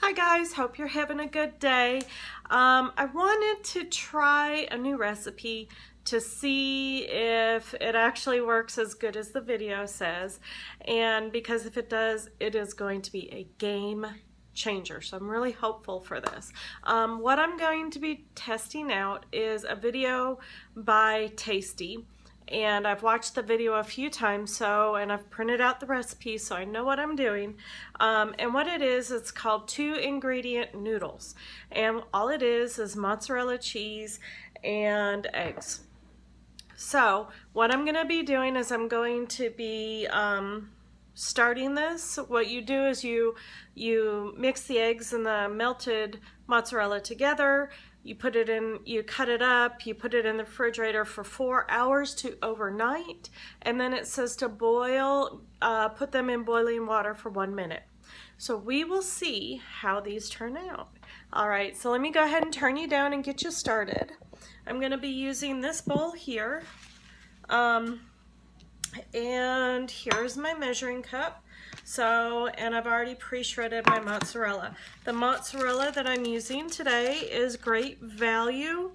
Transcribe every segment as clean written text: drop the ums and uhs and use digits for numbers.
Hi guys, hope you're having a good day. I wanted to try a new recipe to see if it actually works as good as the video says, and because if it does, it is going to be a game changer. So I'm really hopeful for this. What I'm going to be testing out is a video by Tasty. And I've watched the video a few times, and I've printed out the recipe so I know what I'm doing. And what it is, it's called 2-ingredient noodles. And all it is mozzarella cheese and eggs. So what I'm going to be doing is I'm going to be starting this. What you do is you mix the eggs and the melted mozzarella together. You put it in, you cut it up, you put it in the refrigerator for 4 hours to overnight, and then it says to boil, put them in boiling water for 1 minute. So we will see how these turn out. All right, so let me go ahead and turn you down and get you started. I'm gonna be using this bowl here, and here's my measuring cup. And I've already pre-shredded my mozzarella. The mozzarella that I'm using today is Great Value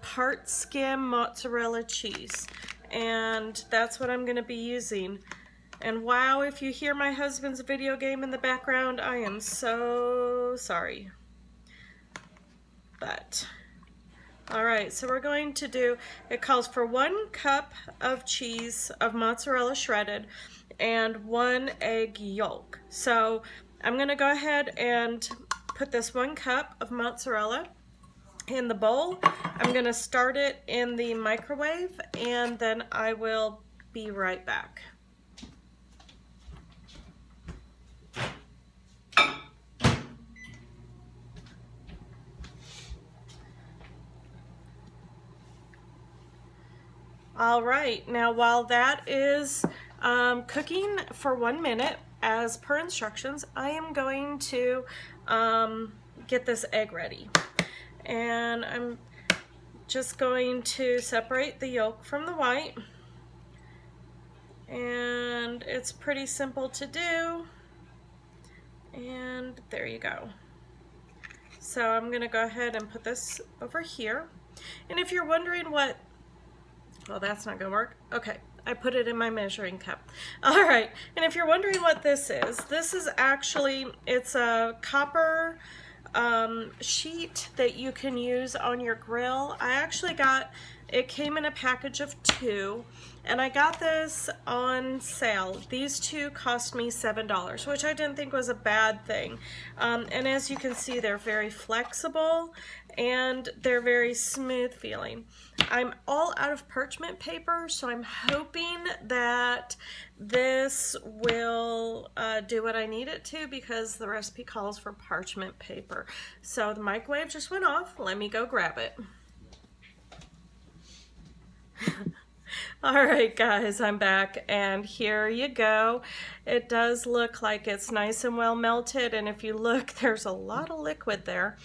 part skim mozzarella cheese. And that's what I'm going to be using. And wow, if you hear my husband's video game in the background, I am so sorry. But, alright, so we're going to do, it calls for 1 cup of cheese, of mozzarella shredded, and 1 egg yolk. So I'm going to go ahead and put this 1 cup of mozzarella in the bowl. I'm going to start it in the microwave, and then I will be right back. All right, now while that is cooking for 1 minute, as per instructions, I am going to get this egg ready. And I'm just going to separate the yolk from the white. And it's pretty simple to do. And there you go. So I'm gonna go ahead and put this over here. And if you're wondering what, well, that's not gonna work. Okay. I put it in my measuring cup. All right, and if you're wondering what this is actually, it's a copper sheet that you can use on your grill. I actually got, it came in a package of 2, and I got this on sale. These 2 cost me $7, which I didn't think was a bad thing. And as you can see, they're very flexible and they're very smooth feeling. I'm all out of parchment paper, so I'm hoping that this will do what I need it to, because the recipe calls for parchment paper. So the microwave just went off. Let me go grab it. All right, guys, I'm back, and here you go. It does look like it's nice and well melted, and if you look, there's a lot of liquid there.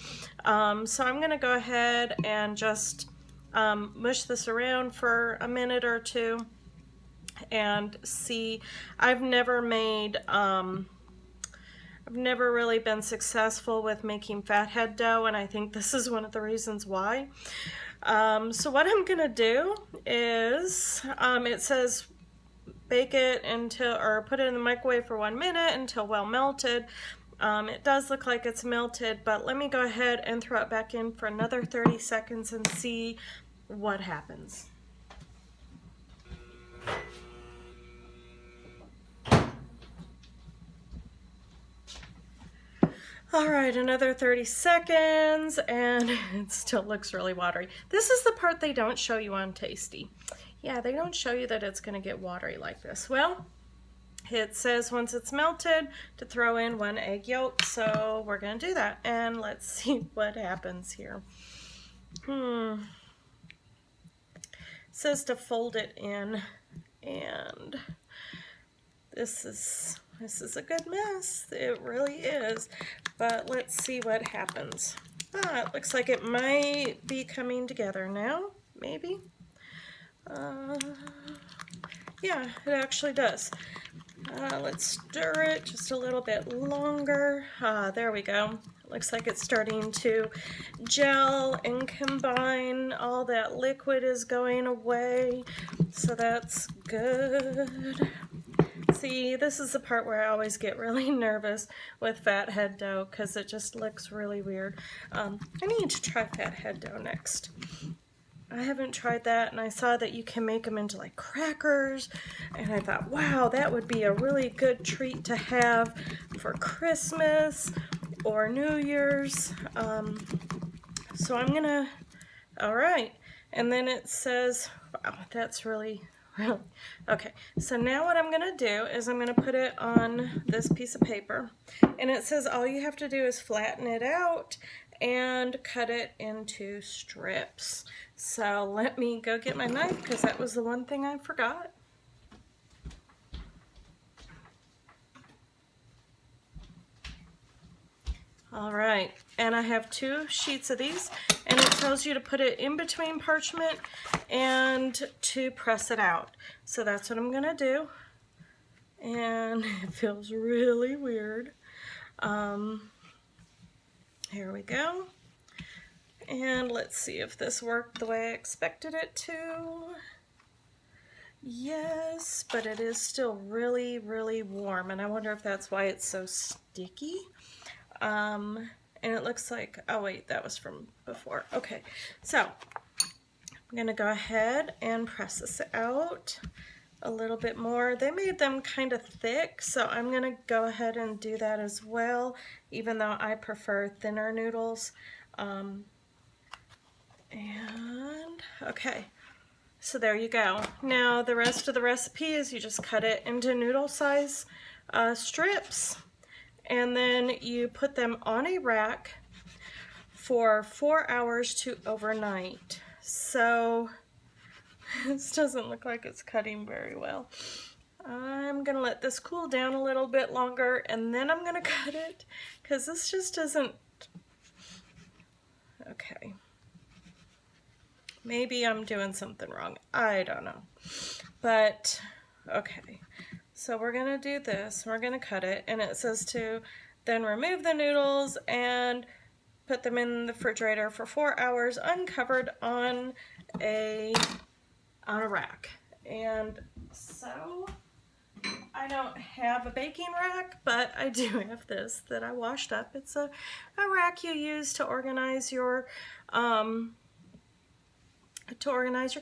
So I'm going to go ahead and just mush this around for a minute or 2 and see. I've never really been successful with making fathead dough, and I think this is one of the reasons why. So what I'm gonna do is, it says bake it until, or put it in the microwave for 1 minute until well melted. It does look like it's melted, but let me go ahead and throw it back in for another 30 seconds and see what happens. All right, another 30 seconds, and it still looks really watery. This is the part they don't show you on Tasty. Yeah, they don't show you that it's gonna get watery like this. Well, it says once it's melted to throw in 1 egg yolk, so we're gonna do that, and let's see what happens here. It says to fold it in, and this is a good mess. It really is. But let's see what happens. It looks like it might be coming together now, maybe. Yeah, it actually does. Let's stir it just a little bit longer. There we go. Looks like it's starting to gel and combine. All that liquid is going away, so that's good. See, this is the part where I always get really nervous with fathead dough because it just looks really weird. I need to try fathead dough next. I haven't tried that, and I saw that you can make them into like crackers, and I thought, wow, that would be a really good treat to have for Christmas or New Year's. So I'm gonna, all right, and then it says, wow, that's really, okay. So now what I'm gonna do is I'm gonna put it on this piece of paper, and it says all you have to do is flatten it out and cut it into strips. So let me go get my knife because that was the one thing I forgot. All right, and I have 2 sheets of these, and it tells you to put it in between parchment and to press it out. So that's what I'm gonna do, and it feels really weird. Here we go. And let's see if this worked the way I expected it to. Yes, but it is still really, really warm, and I wonder if that's why it's so sticky. And it looks like, oh wait, that was from before. Okay, so I'm gonna go ahead and press this out a little bit more. They made them kind of thick, so I'm gonna go ahead and do that as well, even though I prefer thinner noodles. And okay, so there you go. Now the rest of the recipe is you just cut it into noodle size strips, and then you put them on a rack for 4 hours to overnight. So this doesn't look like it's cutting very well. I'm gonna let this cool down a little bit longer, and then I'm gonna cut it because this just doesn't, okay. Maybe I'm doing something wrong. I don't know. But, okay. So we're going to do this. We're going to cut it. And it says to then remove the noodles and put them in the refrigerator for 4 hours uncovered on a rack. And so I don't have a baking rack, but I do have this that I washed up. It's a rack you use to organize your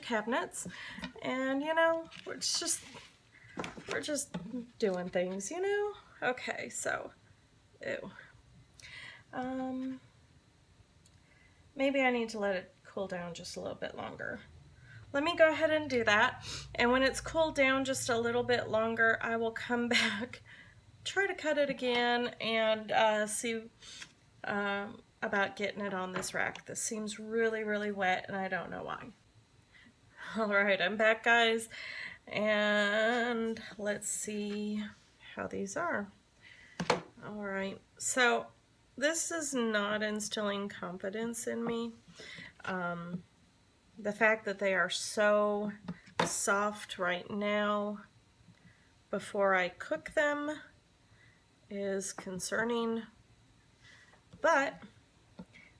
cabinets, and you know, we're just doing things, you know. Okay, so maybe I need to let it cool down just a little bit longer. Let me go ahead and do that, and when it's cooled down just a little bit longer, I will come back, try to cut it again, and see about getting it on this rack. This seems really, really wet, and I don't know why. Alright, I'm back, guys, and let's see how these are. Alright, so this is not instilling confidence in me. The fact that they are so soft right now before I cook them is concerning, but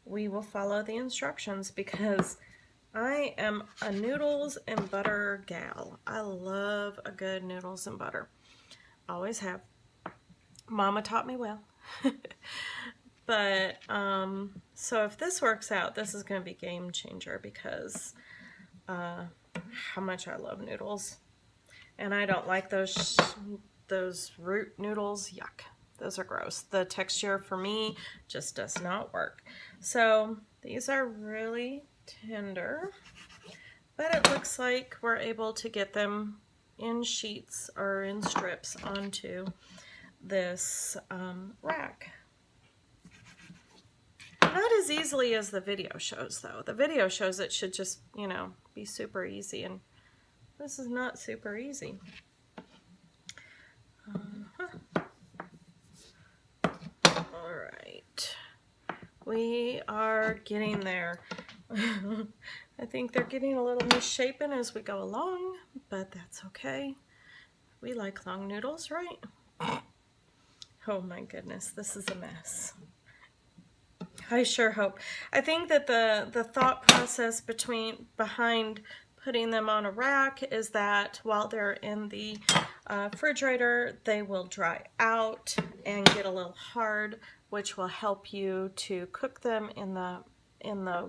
we will follow the instructions because I am a noodles and butter gal. I love a good noodles and butter. Always have. Mama taught me well. But, so if this works out, this is going to be a game changer because how much I love noodles. And I don't like those root noodles. Yuck. Those are gross. The texture for me just does not work. So these are really tender, but it looks like we're able to get them in sheets or in strips onto this rack. Not as easily as the video shows, though. The video shows it should just, you know, be super easy, and this is not super easy. All right. We are getting there. I think they're getting a little misshapen as we go along, but that's okay. We like long noodles, right? Oh my goodness, this is a mess. I sure hope. I think that the thought process behind putting them on a rack is that while they're in the refrigerator, they will dry out and get a little hard, which will help you to cook them in the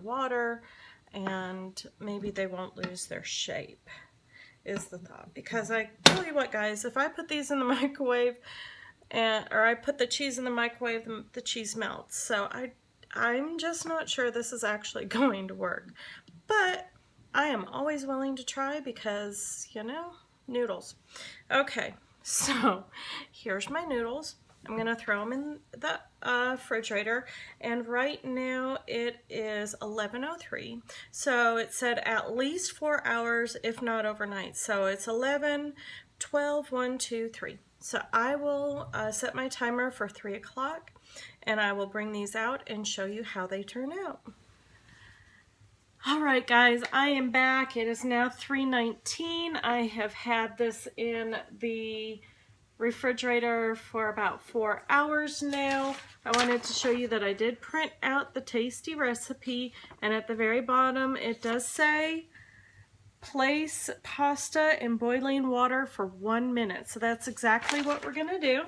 water, and maybe they won't lose their shape, is the thought. Because I tell you what, guys, if I put these in the microwave, or I put the cheese in the microwave, the cheese melts. So I'm just not sure this is actually going to work. But I am always willing to try because, you know, noodles. Okay, so here's my noodles. I'm going to throw them in the refrigerator, and right now it is 11:03. So it said at least 4 hours, if not overnight. So it's 11, 12, 1, 2, 3. So I will set my timer for 3 o'clock, and I will bring these out and show you how they turn out. All right, guys, I am back. It is now 3:19. I have had this in the refrigerator for about 4 hours now. I wanted to show you that I did print out the tasty recipe, and at the very bottom it does say place pasta in boiling water for 1 minute. So that's exactly what we're gonna do.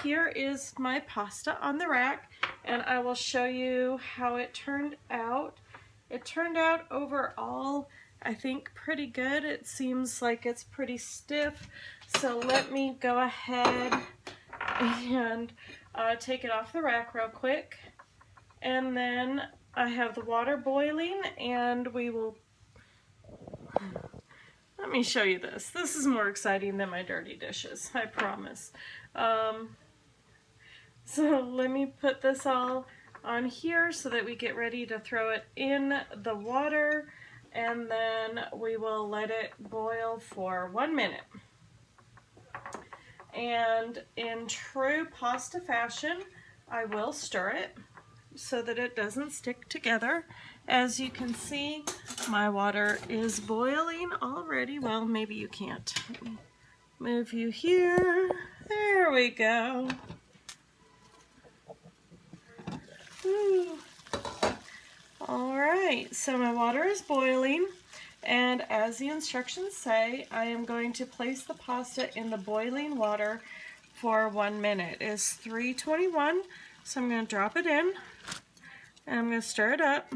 Here is my pasta on the rack, and I will show you how it turned out. It turned out overall, I think, pretty good. It seems like it's pretty stiff. So let me go ahead and take it off the rack real quick. And then I have the water boiling, and we will... Let me show you this. This is more exciting than my dirty dishes, I promise. So let me put this all on here so that we get ready to throw it in the water, and then we will let it boil for 1 minute. And in true pasta fashion, I will stir it so that it doesn't stick together. As you can see, my water is boiling already. Well, maybe you can't. Let me move you here. There we go. Woo. All right, so my water is boiling, and as the instructions say, I am going to place the pasta in the boiling water for 1 minute. It's 3:21, so I'm going to drop it in, and I'm going to stir it up,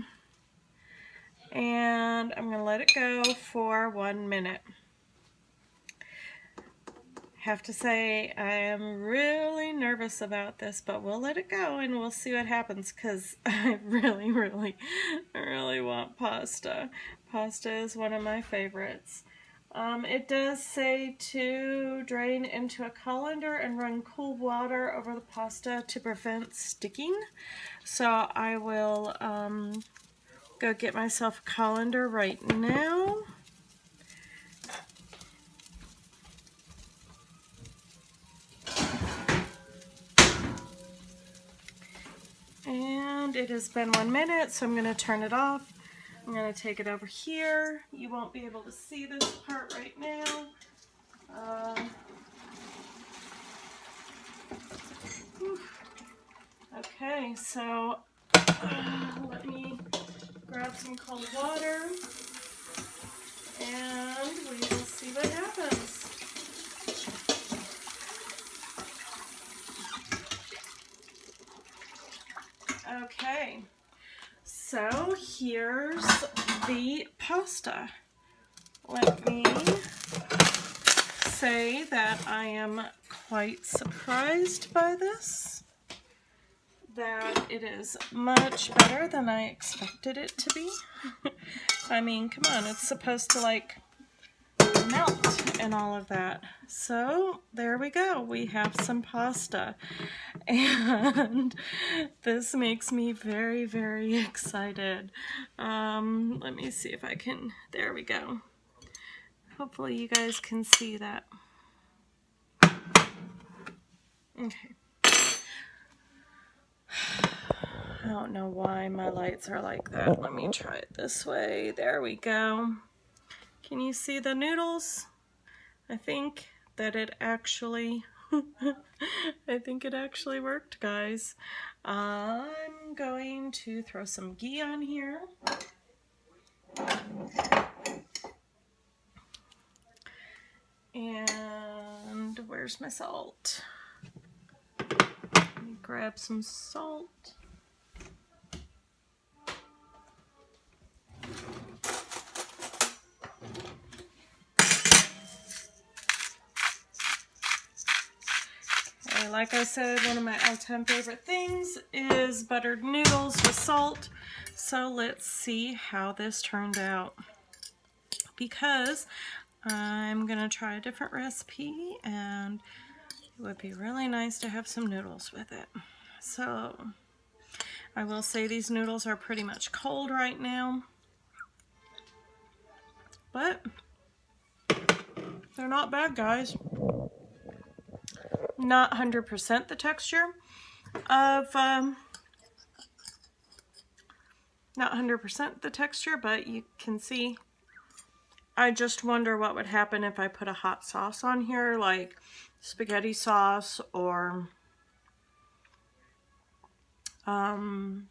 and I'm going to let it go for 1 minute. Have to say, I am really nervous about this, but we'll let it go and we'll see what happens, because I really want pasta. Pasta is one of my favorites. It does say to drain into a colander and run cool water over the pasta to prevent sticking. So I will go get myself a colander right now. And it has been 1 minute, so I'm going to turn it off. I'm going to take it over here. You won't be able to see this part right now. Okay, so let me grab some cold water, and we will see what happens. Okay, so here's the pasta. Let me say that I am quite surprised by this, that it is much better than I expected it to be. I mean, come on, it's supposed to like melt and all of that. So there we go, we have some pasta, and this makes me very excited. Let me see if I can, there we go. Hopefully you guys can see that. Okay. I don't know why my lights are like that. Let me try it this way. There we go. Can you see the noodles? I think that it actually, I think it actually worked, guys. I'm going to throw some ghee on here. And where's my salt? Let me grab some salt. Okay, like I said, one of my all-time favorite things is buttered noodles with salt. So let's see how this turned out, because I'm gonna try a different recipe and it would be really nice to have some noodles with it. So I will say these noodles are pretty much cold right now, but they're not bad, guys. Not 100% the texture of, not 100% the texture, but you can see. I just wonder what would happen if I put a hot sauce on here, like spaghetti sauce or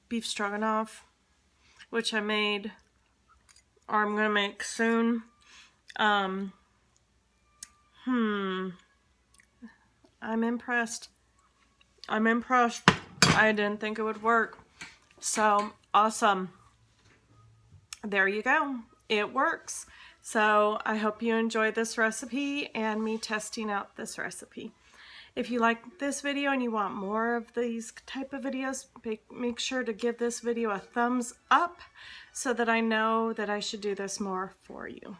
beef stroganoff, which I made, or I'm gonna make soon. I'm impressed. I'm impressed. I didn't think it would work. So awesome. There you go. It works. So I hope you enjoyed this recipe and me testing out this recipe. If you like this video and you want more of these type of videos, make sure to give this video a thumbs up so that I know that I should do this more for you.